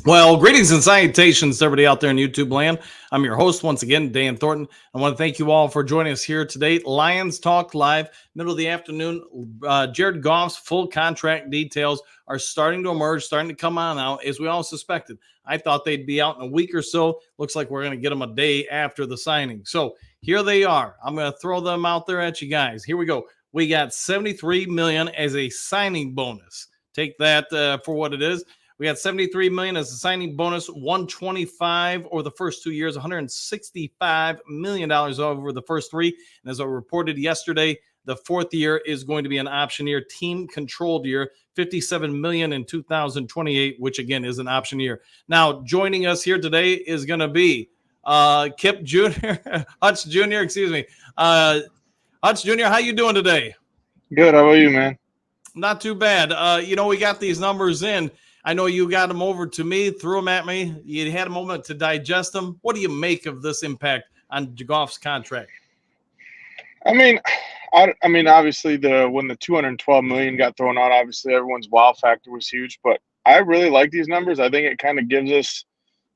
Well, greetings and salutations to everybody out there in YouTube land. I'm your host once again, Dan Thornton. I want to thank you all for joining us here today. Lions Talk Live, middle of the afternoon. Jared Goff's full contract details are starting to emerge, starting to come on out, as we all suspected. I thought they'd be out in a week or so. Looks like we're going to get them a day after the signing. So here they are. I'm going to throw them out there at you guys. Here we go. We got $73 million as a signing bonus. Take that for what it is. We got $73 million as a signing bonus, $125 over the first 2 years, $165 million over the first three. And as I reported yesterday, the fourth year is going to be an option year, team-controlled year, $57 million in 2028, which again is an option year. Now, joining us here today is going to be Kip Jr., Hutch Jr., excuse me. Hutch Jr., how you doing today? Good. How about you, man? Not too bad. We got these numbers in. I know you got them over to me, threw them at me. You had a moment to digest them. What do you make of this impact on Goff's contract? I mean, obviously when the $212 million got thrown out, obviously everyone's wow factor was huge. But I really like these numbers. I think it kind of gives us,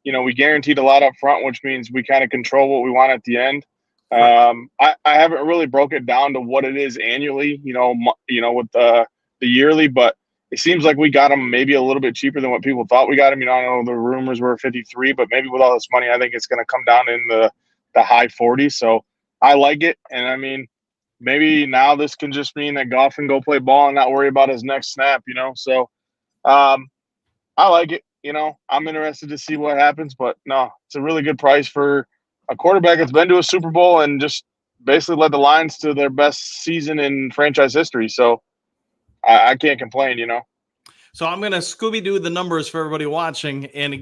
we guaranteed a lot up front, which means we kind of control what we want at the end. Right. I haven't really broke it down to what it is annually, with the yearly, but it seems like we got them maybe a little bit cheaper than what people thought we got them. I know the rumors were 53, but maybe with all this money, I think it's going to come down in the high 40s. So I like it. And I mean, maybe now this can just mean that Goff can go play ball and not worry about his next snap, So I like it. I'm interested to see what happens, but no, it's a really good price for a quarterback that's been to a Super Bowl and just basically led the Lions to their best season in franchise history. So I can't complain, So I'm going to Scooby-Doo the numbers for everybody watching and,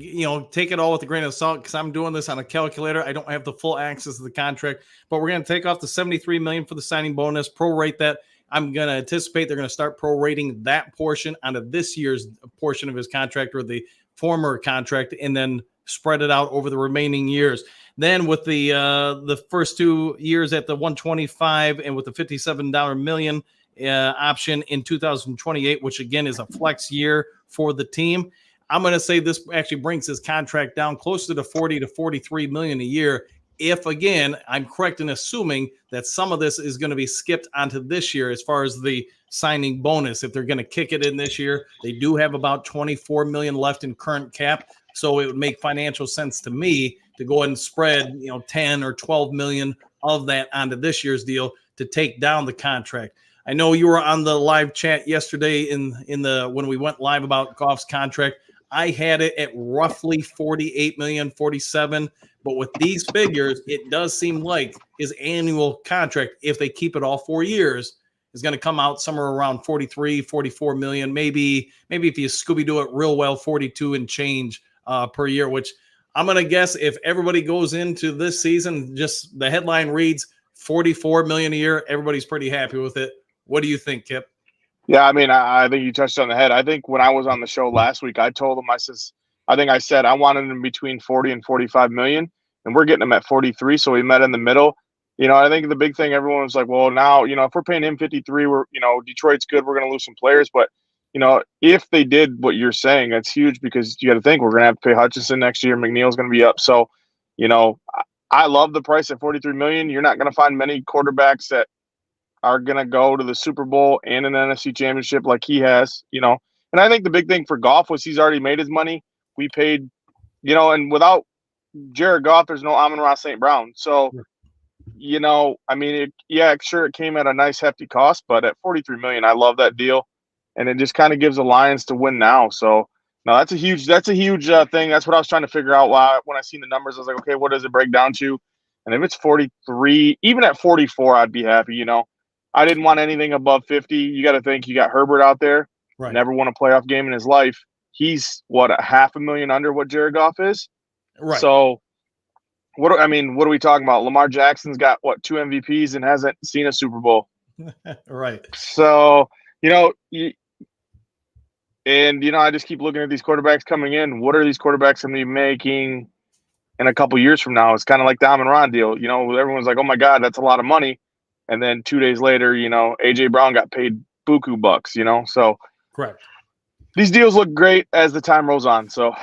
take it all with a grain of salt because I'm doing this on a calculator. I don't have the full access to the contract, but we're going to take off the $73 million for the signing bonus, prorate that. I'm going to anticipate they're going to start prorating that portion onto this year's portion of his contract or the former contract and then spread it out over the remaining years. Then with the first 2 years at the $125 and with the $57 million option in 2028, which again is a flex year for the team. I'm going to say this actually brings his contract down closer to 40 to 43 million a year. If again, I'm correct in assuming that some of this is going to be skipped onto this year as far as the signing bonus. If they're going to kick it in this year, they do have about 24 million left in current cap. So it would make financial sense to me to go ahead and spread, 10 or 12 million of that onto this year's deal to take down the contract. I know you were on the live chat yesterday in the when we went live about Goff's contract. I had it at roughly 48 million, 47. But with these figures, it does seem like his annual contract, if they keep it all 4 years, is going to come out somewhere around 43, 44 million. Maybe if you Scooby-Doo it real well, 42 and change per year, which I'm going to guess if everybody goes into this season, just the headline reads 44 million a year, everybody's pretty happy with it. What do you think, Kip? Yeah, I mean, I think you touched on the head. I think when I was on the show last week, I told him, I said I wanted him between 40 and 45 million, and we're getting him at 43, so we met in the middle. I think the big thing, everyone was like, well, now, if we're paying him 53, we're, Detroit's good, we're going to lose some players. But, if they did what you're saying, that's huge because you got to think we're going to have to pay Hutchinson next year. McNeil's going to be up. So, I love the price at 43 million. You're not going to find many quarterbacks that are going to go to the Super Bowl and an NFC championship like he has, And I think the big thing for Goff was he's already made his money. We paid, and without Jared Goff, there's no Amon-Ra St. Brown. So, I mean, sure, it came at a nice hefty cost, but at 43 million, I love that deal. And it just kind of gives the Lions to win now. So, no, that's a huge thing. That's what I was trying to figure out when I seen the numbers. I was like, okay, what does it break down to? And if it's 43, even at 44, I'd be happy, I didn't want anything above 50. You got to think you got Herbert out there, right. Never won a playoff game in his life. He's what, $500,000 under what Jared Goff is? Right. So what are we talking about? Lamar Jackson's got 2 MVPs and hasn't seen a Super Bowl. Right. So, I just keep looking at these quarterbacks coming in. What are these quarterbacks going to be making in a couple years from now? It's kind of like the Amon-Ra deal. Everyone's like, oh my God, that's a lot of money. And then 2 days later, A.J. Brown got paid buku bucks, So correct. These deals look great as the time rolls on. So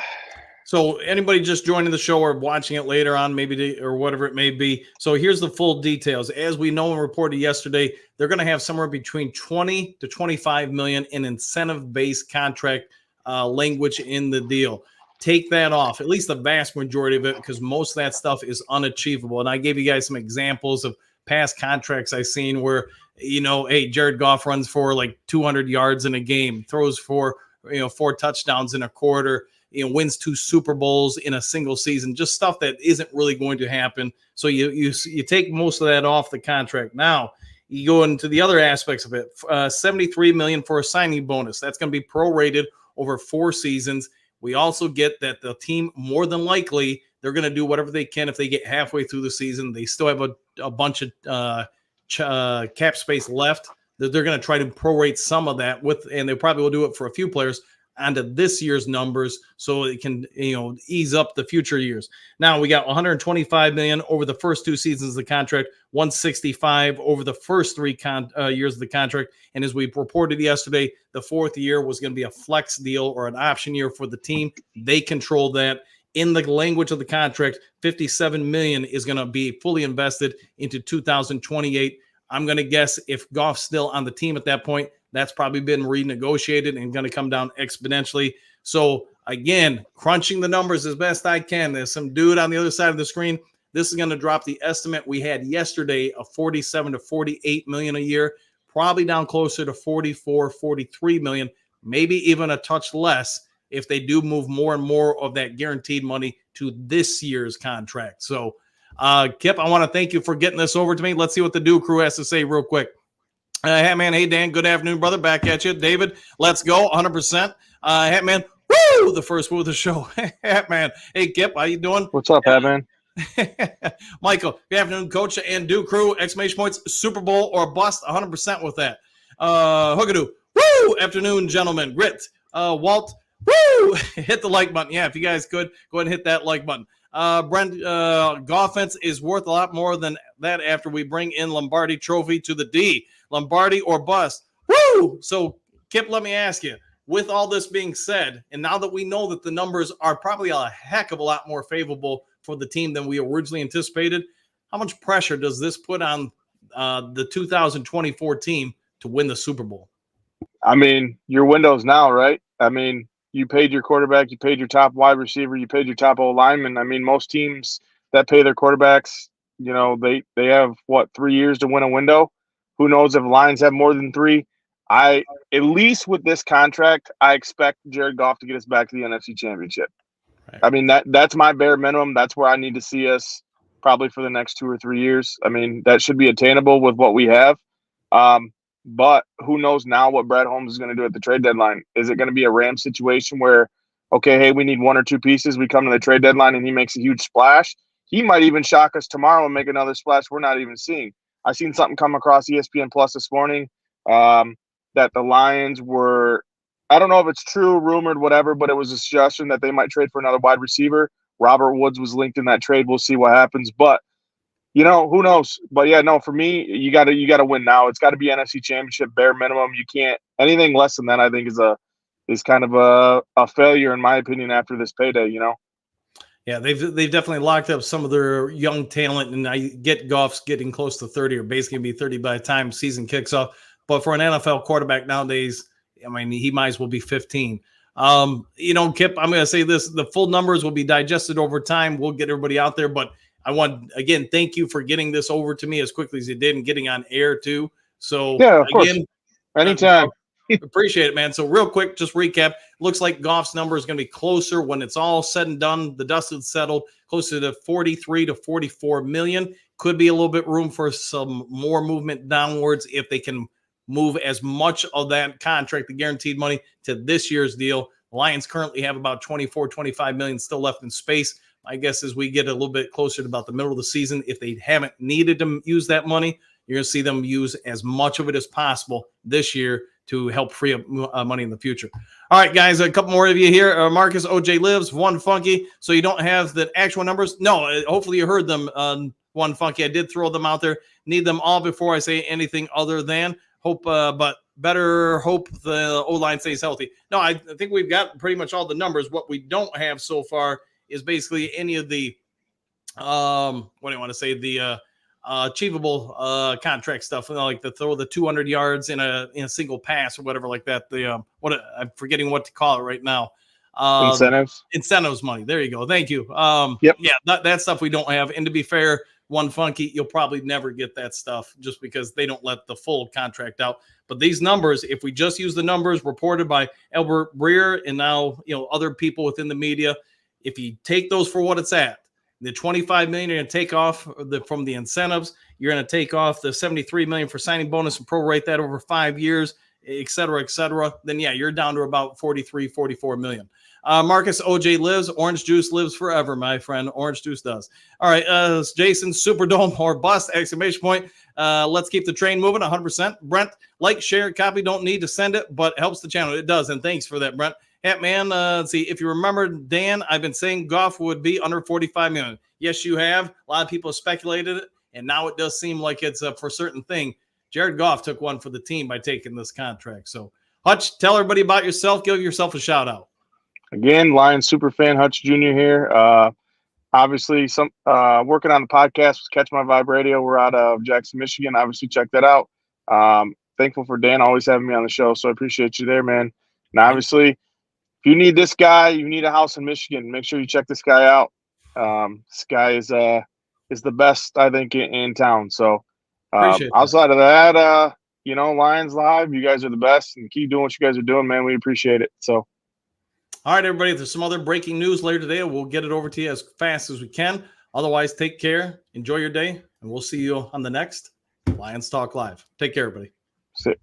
So anybody just joining the show or watching it later on, maybe or whatever it may be. So here's the full details. As we know and reported yesterday, they're going to have somewhere between 20 to 25 million in incentive-based contract language in the deal. Take that off, at least the vast majority of it, because most of that stuff is unachievable. And I gave you guys some examples of past contracts I've seen where, hey, Jared Goff runs for like 200 yards in a game, throws for 4 touchdowns in a quarter, wins 2 Super Bowls in a single season, just stuff that isn't really going to happen. So you take most of that off the contract. Now you go into the other aspects of it. $73 million for a signing bonus. That's going to be prorated over 4 seasons. We also get that the team, more than likely, they're going to do whatever they can. If they get halfway through the season, they still have a bunch of cap space left, that they're going to try to prorate some of that and they probably will do it for a few players onto this year's numbers, so it can ease up the future years. Now we got 125 million over the first 2 seasons of the contract, 165 over the first 3 years of the contract, and as we reported yesterday, the 4th year was going to be a flex deal or an option year for the team. They control that. In the language of the contract, 57 million is going to be fully invested into 2028. I'm going to guess if Goff's still on the team at that point, that's probably been renegotiated and going to come down exponentially. So again, crunching the numbers as best I can. There's some dude on the other side of the screen. This is going to drop the estimate we had yesterday of 47 to 48 million a year, probably down closer to 44, 43 million, maybe even a touch less if they do move more and more of that guaranteed money to this year's contract. So Kip, I want to thank you for getting this over to me. Let's see what the Do Crew has to say real quick. Hey, man. Hey, Dan. Good afternoon, brother. Back at you. David, let's go. 100%. Hat man. Woo! The first woo of the show. Hat man. Hey, Kip, how you doing? What's up, Hat man? Michael, good afternoon, coach and Do Crew. Exclamation points. Super Bowl or bust. 100% with that. Hoogadoo. Woo! Afternoon, gentlemen. Grit. Walt. Woo! Hit the like button. Yeah, if you guys could, go ahead and hit that like button. Brent, Goff'S is worth a lot more than that after we bring in Lombardi Trophy to the D. Lombardi or bust. Woo! So, Kip, let me ask you, with all this being said, and now that we know that the numbers are probably a heck of a lot more favorable for the team than we originally anticipated, how much pressure does this put on the 2024 team to win the Super Bowl? I mean, your window's now, right? I mean, you paid your quarterback, you paid your top wide receiver, you paid your top O lineman. I mean, most teams that pay their quarterbacks, they have 3 years to win a window. Who knows if Lions have more than 3? At least with this contract, I expect Jared Goff to get us back to the NFC Championship. Right. I mean, that's my bare minimum. That's where I need to see us probably for the next 2 or 3 years. I mean, that should be attainable with what we have. But who knows now what Brad Holmes is going to do at the trade deadline? Is it going to be a Rams situation where, okay, hey, we need 1 or 2 pieces. We come to the trade deadline and he makes a huge splash. He might even shock us tomorrow and make another splash we're not even seeing. I seen something come across ESPN Plus this morning that the Lions were, I don't know if it's true, rumored, whatever, but it was a suggestion that they might trade for another wide receiver. Robert Woods was linked in that trade. We'll see what happens. But, who knows? But, yeah, no, for me, you got to win now. It's got to be NFC Championship, bare minimum. You can't – anything less than that, I think, is kind of a failure, in my opinion, after this payday, Yeah, they've definitely locked up some of their young talent, and I get Goff's getting close to 30, or basically be 30 by the time season kicks off. But for an NFL quarterback nowadays, I mean, he might as well be 15. Kip, I'm going to say this: the full numbers will be digested over time. We'll get everybody out there, but I want again, thank you for getting this over to me as quickly as you did and getting on air too. So yeah, of course, again, anytime. Appreciate it, man. So real quick, just recap. Looks like Goff's number is going to be closer when it's all said and done. The dust is settled, closer to 43 to 44 million. Could be a little bit room for some more movement downwards if they can move as much of that contract, the guaranteed money, to this year's deal. The Lions currently have about 24, 25 million still left in space. My guess is we get a little bit closer to about the middle of the season. If they haven't needed to use that money, you're going to see them use as much of it as possible this year to help free up money in the future. All right, guys, a couple more of you here. Marcus, OJ Lives, One Funky. So you don't have the actual numbers? No, hopefully you heard them, One Funky. I did throw them out there. Need them all before I say anything other than. Hope, but better hope the O-line stays healthy. No, I think we've got pretty much all the numbers. What we don't have so far is basically any of the what do you want to say, the achievable contract stuff, like the throw the 200 yards in a single pass or whatever like that. The what I'm forgetting what to call it right now. Incentives money. There you go. Thank you. Yep. Yeah, that stuff we don't have. And to be fair, one funky, you'll probably never get that stuff just because they don't let the full contract out. But these numbers, if we just use the numbers reported by Albert Breer and now other people within the media, if you take those for what it's at, the $25 million you're going to take off from the incentives, you're going to take off the $73 million for signing bonus and prorate that over 5 years, et cetera, then yeah, you're down to about 44 million. Marcus OJ lives. Orange juice lives forever, my friend. Orange juice does. All right, Jason, Superdome or bust, exclamation point. Let's keep the train moving, 100%. Brent, like, share, copy. Don't need to send it, but helps the channel. It does, and thanks for that, Brent. Hat man, let's see. If you remember, Dan, I've been saying Goff would be under 45 million. Yes, you have. A lot of people have speculated it, and now it does seem like it's for a certain thing. Jared Goff took one for the team by taking this contract. So, Hutch, tell everybody about yourself. Give yourself a shout out. Again, Lions super fan Hutch Jr. here. Obviously, some working on the podcast with Catch My Vibe Radio. We're out of Jackson, Michigan. Obviously, check that out. Thankful for Dan always having me on the show, so I appreciate you there, man. And obviously, if you need this guy, you need a house in Michigan, make sure you check this guy out. This guy is the best, I think, in town. So outside of that, Lions Live, you guys are the best, and keep doing what you guys are doing, man. We appreciate it. So. All right, everybody, if there's some other breaking news later today, we'll get it over to you as fast as we can. Otherwise, take care, enjoy your day, and we'll see you on the next Lions Talk Live. Take care, everybody. Sit.